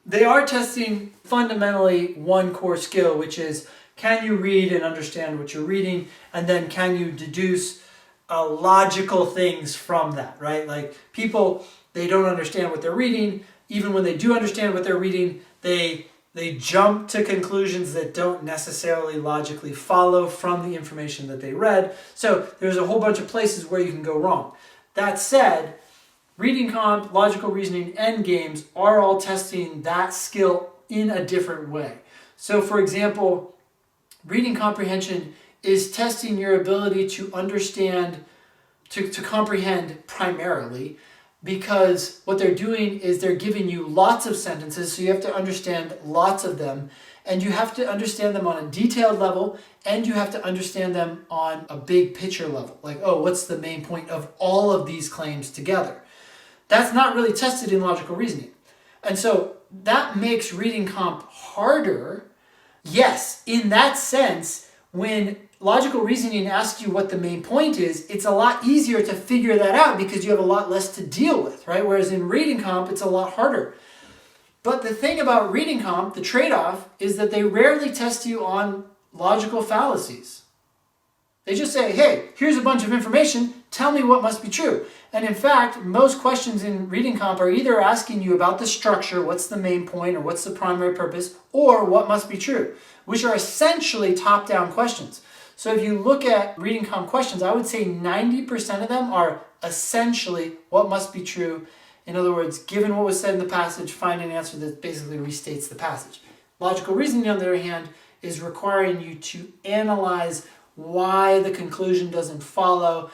They are testing fundamentally one core skill, which is can you read and understand what you're reading, and then can you deduce logical things from that, right? Like people, they don't understand what they're reading. Even when they do understand what they're reading, they jump to conclusions that don't necessarily logically follow from the information that they read. So there's a whole bunch of places where you can go wrong. That said, reading comp, logical reasoning, and games are all testing that skill in a different way. So for example, reading comprehension is testing your ability to understand, to comprehend primarily, because what they're doing is they're giving you lots of sentences, so you have to understand lots of them, and you have to understand them on a detailed level, and you have to understand them on a big picture level. Like, oh, what's the main point of all of these claims together? That's not really tested in logical reasoning. And so that makes reading comp harder. Yes, in that sense, when logical reasoning asks you what the main point is, it's a lot easier to figure that out because you have a lot less to deal with, right? Whereas in reading comp, it's a lot harder. But the thing about reading comp, the trade-off, is that they rarely test you on logical fallacies. They just say, hey, here's a bunch of information, tell me what must be true. And in fact, most questions in reading comp are either asking you about the structure, what's the main point, or what's the primary purpose, or what must be true, which are essentially top-down questions. So if you look at reading comp questions, I would say 90% of them are essentially what must be true. In other words, given what was said in the passage, find an answer that basically restates the passage. Logical reasoning, on the other hand, is requiring you to analyze why the conclusion doesn't follow,